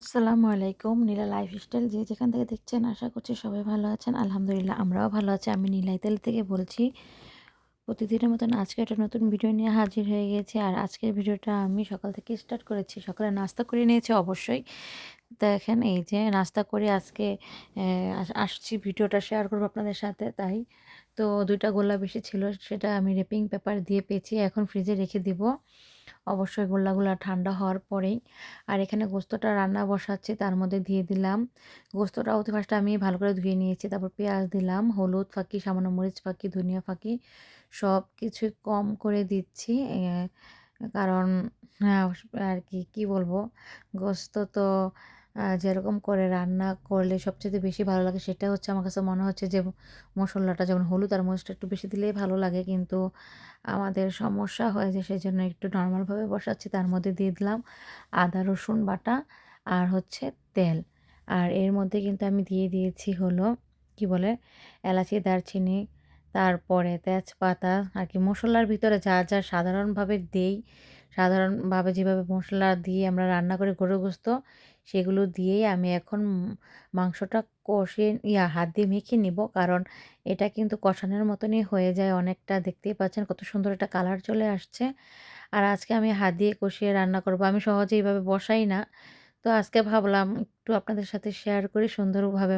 আসসালামু আলাইকুম। নীলা লাইফস্টাইল যে যেখান থেকে দেখছেন আশা করছি সবাই ভালো আছেন। আলহামদুলিল্লাহ আমরাও ভালো আছি। আমি নীলা ইতালি থেকে বলছি। প্রতিদিনের মতন আজকে একটা নতুন ভিডিও নিয়ে হাজির হয়ে গেছি। আর আজকের ভিডিওটা আমি সকাল থেকে স্টার্ট করেছি। সকালে নাস্তা করে নিয়েছি অবশ্যই। দেখেন এই যে নাস্তা করে আজকে আসছি ভিডিওটা শেয়ার করব আপনাদের সাথে তাই। তো ২ টা গোল্লা বেশি ছিল সেটা আমি র্যাপিং পেপার দিয়ে পেঁচিয়ে এখন ফ্রিজে রেখে দিব। অবশ্যই গোল্লাগুলা ঠান্ডা হওয়ার পরেই। আর এখানে গোস্তটা রান্না বসাচ্ছি তার মধ্যে দিয়ে দিলাম গোস্তটা অতি ফার্স্টে আমি ভালো করে ধুয়ে নিয়েছি। তারপর পেঁয়াজ দিলাম, হলুদ ফাঁকি, সামান্য মরিচ ফাঁকি, ধনিয়া ফাঁকি সবকিছুই কম করে দিচ্ছি। কারণ হ্যাঁ, আর কি বলবো? গোস্ত তো যেরকম করে রান্না করলে সবচাইতে বেশি ভালো লাগে সেটা হচ্ছে আমার কাছে মনে হচ্ছে যে মসলাটা যেমন হলুদ আর মরিচটা একটু বেশি দিলেই ভালো লাগে। কিন্তু আমাদের সমস্যা হয় যে সেজন্য একটু নরমালভাবে বসাচ্ছি। তার মধ্যে দিয়ে দিলাম আদা রসুন বাটা আর হচ্ছে তেল। আর এর মধ্যে কিন্তু আমি দিয়ে দিয়েছি হলো কি বলে এলাচি, দারচিনি, তারপরে তেজপাতা আর কি মসলার ভিতরে যা, যা সাধারণভাবে দেই, সাধারণভাবে যেভাবে মসলা দিয়ে আমরা রান্না করি গরুর গোশত সেগুলো দিয়েই আমি এখন মাংসটা কষিয়ে হাত দিয়ে মেখে নিব। কারণ এটা কিন্তু কষানোর মতনই হয়ে যায় অনেকটা। দেখতেই পাচ্ছেন কত সুন্দর একটা কালার চলে আসছে। আর আজকে আমি হাত দিয়ে কষিয়ে রান্না করব। আমি সহজে এইভাবে বসাই না। তো আজকে ভাবলাম একটু আপনাদের সাথে শেয়ার করি সুন্দরভাবে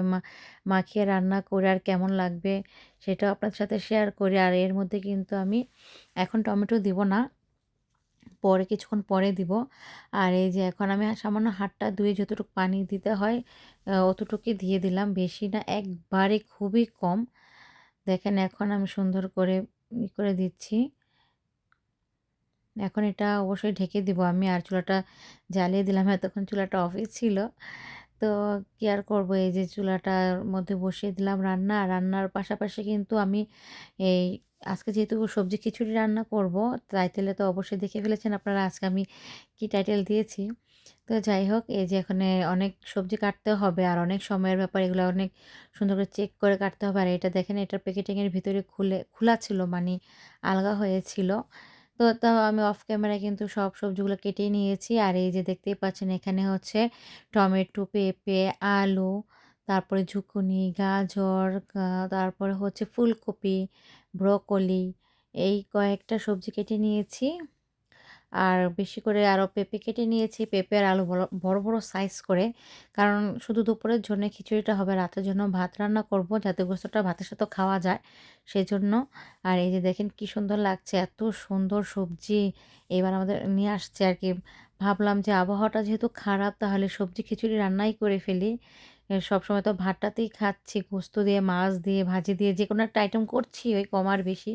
মাখিয়ে রান্না করে আর কেমন লাগবে সেটাও আপনাদের সাথে শেয়ার করি। আর এর মধ্যে কিন্তু আমি এখন টমেটো দিব না। পরে কিছুক্ষণ পরে দিব। আর এই যে এখন আমি সামান্য হাতটা ধুয়ে যতটুকু পানি দিতে হয় অতটুকুই দিয়ে দিলাম। বেশি না, একবারে খুবই কম। দেখেন এখন আমি সুন্দর করে করে দিচ্ছি। এখন এটা অবশ্যই ঢেকে দিব আমি। আর চুলাটা জ্বালিয়ে দিলাম। এতক্ষণ চুলাটা অফই ছিল। তো কি আর করব, এই যে চুলাটার মধ্যে বসিয়ে দিলাম রান্না। আর রান্নার পাশাপাশি কিন্তু আমি এই আজকে যেহেতু সবজি খিচুড়ি রান্না করব, টাইটেলে তো অবশ্যই দেখে ফেলেছেন আপনারা আজকে আমি কি টাইটেল দিয়েছি। তো যাই হোক, এই যে এখানে অনেক সবজি কাটতে হবে আর অনেক সময়ের ব্যাপার, এগুলো অনেক সুন্দর করে চেক করে কাটতে হবে। আর এটা দেখেন, এটার প্যাকেটিংয়ের ভিতরে খোলা ছিল, মানে আলগা হয়েছিল। তো তাও আমি অফ ক্যামেরায় কিন্তু সব সবজিগুলো কেটে নিয়েছি। আর এই যে দেখতেই পাচ্ছেন এখানে হচ্ছে টমেটো, পেঁপে, আলু, তারপরে ঝুঁকুনি, গাজর, তারপরে হচ্ছে ফুলকপি, ব্রকলি, এই কয়েকটা সবজি কেটে নিয়েছি। আর বেশি করে আরও পেঁপে কেটে নিয়েছি। পেঁপে আর আলু বড়, বড় সাইজ করে। কারণ শুধু দুপুরের জন্যে খিচুড়িটা হবে, রাতের জন্য ভাত রান্না করব যাতে গোস্তটা ভাতের সাথেও খাওয়া যায় সেজন্য। আর এই যে দেখেন কি সুন্দর লাগছে, এত সুন্দর সবজি এবার আমাদের নিয়ে আসছে আর কি। ভাবলাম যে আবহাওয়াটা যেহেতু খারাপ তাহলে সবজি খিচুড়ি রান্নাই করে ফেলি। সবসময় তো ভাতটাতেই খাচ্ছি, গোস্ত দিয়ে, মাছ দিয়ে, ভাজি দিয়ে যেকোনো একটা আইটেম করছি ওই কম আর বেশি।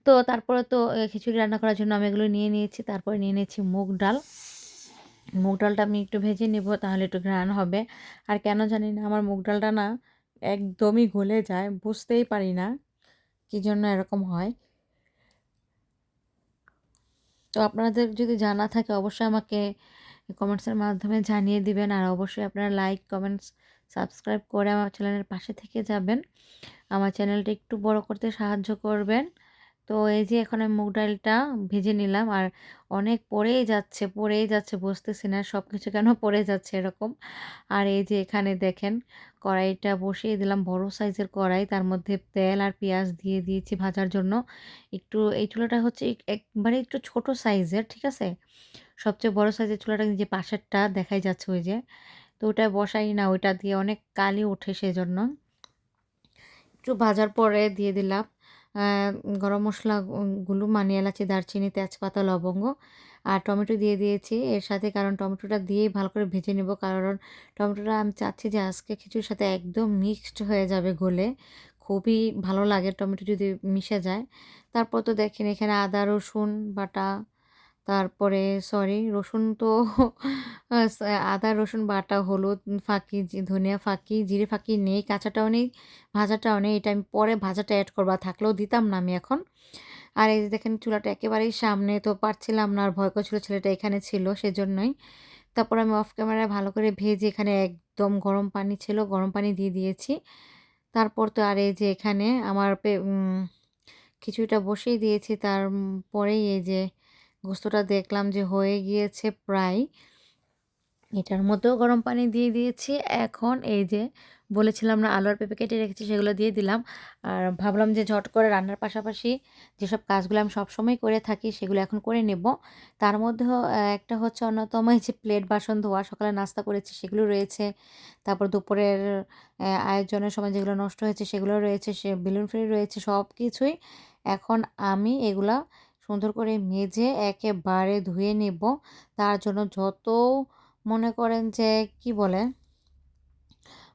তো তারপরে তো খিচুড়ি রান্না করার জন্য আমি এগুলো নিয়ে নিয়েছি। তারপরে নিয়ে নিয়েছি মুগ ডাল। মুগ ডালটা আমি একটু ভেজে নেব, তাহলে একটু ঘ্রাণ হবে। আর কেন জানি না আমার মুগ ডালটা না একদমই গলে যায়, বুঝতেই পারি না কী জন্য এরকম হয়। তো আপনাদের যদি জানা থাকে অবশ্যই আমাকে কমেন্টসের মাধ্যমে জানিয়ে দিবেন। আর অবশ্যই আপনারা লাইক, কমেন্টস, সাবস্ক্রাইব করে আমার চ্যানেলের পাশে থেকে যাবেন। আমার চ্যানেলটা একটু বড় করতে সাহায্য করবেন। তো এই যে এখন আমি মুগ ডালটা ভেজে নিলাম। আর অনেক পড়েই যাচ্ছে বুঝতেছি না সবকিছু কেন পড়ে যাচ্ছে এরকম। আর এই যে এখানে দেখেন কড়াইটা বসিয়ে দিলাম, বড় সাইজের কড়াই। তার মধ্যে তেল আর পেঁয়াজ দিয়ে দিয়েছি ভাজার জন্য। একটু এই চুলাটা হচ্ছে একবারে একটু ছোট সাইজের, ঠিক আছে? সবচেয়ে বড় সাইজের চুলাটা যে পাশেরটা দেখাই যাচ্ছে ওই যে। তো ওটায় বসাই না, ওইটা দিয়ে অনেক কালি ওঠে সেজন্য। একটু ভাজার পরে দিয়ে দিলাম আ গরম মসলা গুলো, মানে এলাচি, দারচিনি, তেজপাতা, লবঙ্গ আর টমেটো দিয়ে দিয়েছি এর সাথে। কারণ টমেটোটা দিয়েই ভালো করে ভেজে নেব। কারণ টমেটোটা আমি চাচ্ছি যে আজকে খিচুড়ির সাথে একদম মিক্সড হয়ে যাবে গলে। খুবই ভালো লাগে টমেটো যদি মিশে যায়। তারপর তো দেখেন এখানে আদা রসুন বাটা, তারপরে সরি রসুন তো আদা রসুন বাটা, হলুদ ফাঁকি, ধনিয়া ফাঁকি, জিরে ফাঁকি নেই, কাঁচাটাও নেই, ভাজাটাও নেই। এটা আমি পরে ভাজাটা এড করব। আর থাকলেও দিতাম না আমি এখন। আর এই যে দেখেন চুলাটা একেবারেই সামনে, তো পারছিলাম না, আর ভয় করছিল ছেলেটা এখানে ছিল সেজন্যই। তারপর আমি অফ ক্যামেরায় ভালো করে ভেজে এখানে একদম গরম পানি ছিল, গরম পানি দিয়ে দিয়েছি। তারপর তো আর এই যে এখানে আমার খিচুড়িটা বসিয়ে দিয়েছি। পরেই এই যে গোস্তটা দেখলাম যে হয়ে গিয়েছে প্রায়। এটার মধ্যেও গরম পানি দিয়ে দিয়েছি। এখন এই যে বলেছিলাম না আলু আর পেঁপে কেটে রেখেছি সেগুলো দিয়ে দিলাম। আর ভাবলাম যে ঝট করে রান্নার পাশাপাশি যেসব কাজগুলো আমি সবসময় করে থাকি সেগুলো এখন করে নেব। তার মধ্যেও একটা হচ্ছে অন্যতম এই যে প্লেট বাসন ধোয়া, সকালে নাস্তা করেছি সেগুলো রয়েছে। তারপর দুপুরের আয়োজনের সময় যেগুলো নষ্ট হয়েছে সেগুলো রয়েছে, সে বেলুন ফ্রি রয়েছে, সবকিছুই এখন আমি এগুলা সুন্দর করে মেজে একেবারে ধুয়ে নেব। তার জন্য যত মনে করেন যে কি বলে?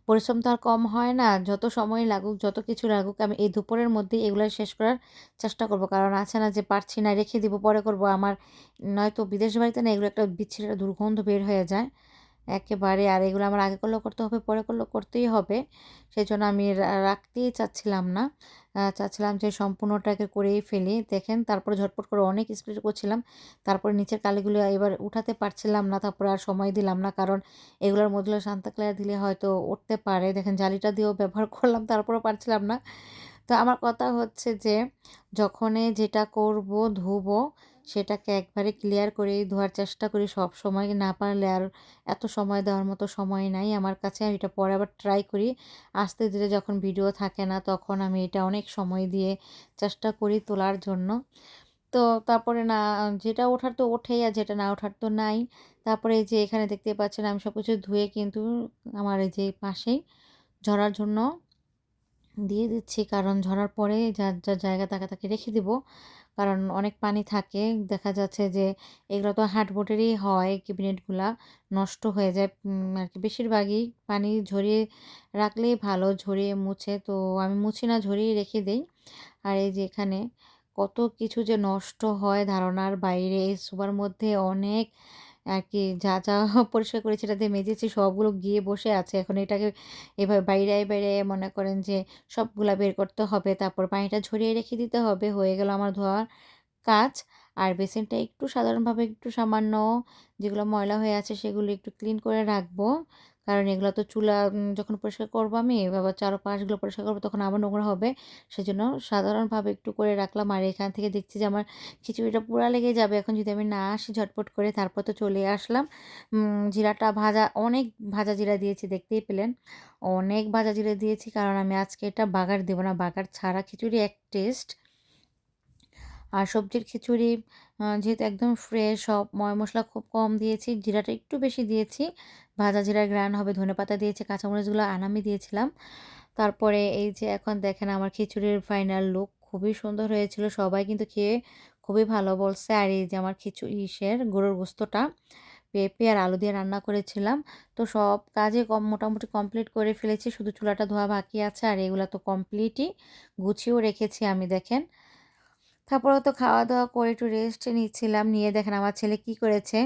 পরিশ্রম তো আর কম হয় না। যত সময় লাগুক, যত কিছু লাগুক আমি এই দুপুরের মধ্যেই এগুলা শেষ করার চেষ্টা করব। কারণ আছে না যে পারছি না, রেখে দিব, পরে করব। আমার নয়তো বিদেশ বাড়িতে না এগুলো একটা বিচ্ছিরি একটা দুর্গন্ধ বের হয়ে যায়। একেবারে আর এগুলো আমার আগে করলেও করতে হবে, পরে করলেও করতেই হবে। সেজন্য আমি রাখতেই চাচ্ছিলাম না। চাচ্ছিলাম যে সম্পূর্ণটাকে করেই ফেলি। দেখেন তারপরে ঝটপট করে অনেক স্পিড করছিলাম। তারপরে নিচের কালিগুলো এবার উঠাতে পারছিলাম না। তারপরে আর সময় দিলাম না। কারণ এগুলোর মধ্যে সান্তা ক্লার দিলে হয়তো উঠতে পারে। দেখেন জালিটা দিয়েও ব্যবহার করলাম, তারপরেও পারছিলাম না। তো আমার কথা হচ্ছে যে যখনই যেটা করব, ধুবো সেটাকে একবারে ক্লিয়ার করেই ধোয়ার চেষ্টা করি সবসময়। না পারলে আর এত সময় দেওয়ার মতো সময় নাই আমার কাছে। আমি এটা পরে আবার ট্রাই করি। আস্তে ধীরে যখন ভিডিও থাকে না তখন আমি এটা অনেক সময় দিয়ে চেষ্টা করি তোলার জন্য। তো তারপরে না যেটা ওঠার তো ওঠেই আর যেটা না ওঠার তো নাই। তারপরে এই যে এখানে দেখতেই পাচ্ছেন আমি সবকিছু ধুয়ে কিন্তু আমার এই যে পাশেই ঝরার জন্য দিয়ে দিচ্ছি। কারণ ঝরার পরে যার, যার জায়গা তাকে রেখে দিব। কারণ অনেক পানি থাকে। দেখা যাচ্ছে যে এগুলো তো হার্ডবোর্ডেরই হয় ক্যাবিনেটগুলা, নষ্ট হয়ে যায় আরকি বেশিরভাগই। পানি ঝরিয়ে রাখলেই ভালো, ঝরিয়ে মুছে। তো আমি মুছি না, ঝরিয়ে রেখে দেই। আর এই যে এখানে কত কিছু যে নষ্ট হয় ধারণার বাইরে। এই সোফার মধ্যে অনেক আরকি যা পরিষ্কার করেছি এটা দিয়ে মেজেছি সবগুলো গিয়ে বসে আছে। এখন এটাকে এভাবে বাইরায় মনে করেন যে সবগুলা বের করতে হবে। তারপর পানিটা ঝরিয়ে রেখে দিতে হবে। হয়ে গেল আমার ধোয়ার কাজ। আর বেসিনটা একটু সাধারণভাবে একটু সামান্য যেগুলো ময়লা হয়ে আছে সেগুলো একটু ক্লিন করে রাখবো। কারণ এগুলো তো চুলা যখন পরিষ্কার করব আমি আবার চারপাশগুলো পরিষ্কার করব তখন আবার নোংরা হবে। সেজন্য সাধারণভাবে একটু করে রাখলাম। আর এখান থেকে দেখছি যে আমার খিচুড়িটা পুড়া লেগে যাবে। এখন যদি আমি না আসি ঝটপট করে, তারপর তো চলে আসলাম। জিরাটা ভাজা, অনেক ভাজা জিরা দিয়েছি দেখতেই পেলেন। অনেক ভাজা জিরা দিয়েছি কারণ আমি আজকে এটা বাগার দেব না। বাগার ছাড়া খিচুড়ি এক টেস্ট। আর সবজির খিচুড়ি যেহেতু একদম ফ্রেশ, সব মশলা খুব কম দিয়েছি, জিরাটা একটু বেশি দিয়েছি। ভাজা জিরার ঘ্রাণ হবে, ধনেপাতা দিয়েছি, কাঁচামরিচগুলো আনামি দিয়েছিলাম। তারপরে এই যে এখন দেখেন আমার খিচুড়ির ফাইনাল লুক খুবই সুন্দর হয়েছিল। সবাই কিন্তু খেয়ে খুবই ভালো বলছে। আর এই যে আমার গরুর গোস্তটা পেঁপে আর আলু দিয়ে রান্না করেছিলাম। তো সব কাজে মোটামুটি কমপ্লিট করে ফেলেছি। শুধু চুলাটা ধোয়া বাকি আছে। আর এগুলা তো কমপ্লিটই গুছিয়েও রেখেছি আমি দেখেন। তারপরে তো খাওয়া-দাওয়া করে একটু রেস্ট নিচ্ছিলাম। নিয়ে দেখেন আমার ছেলে কি করেছে।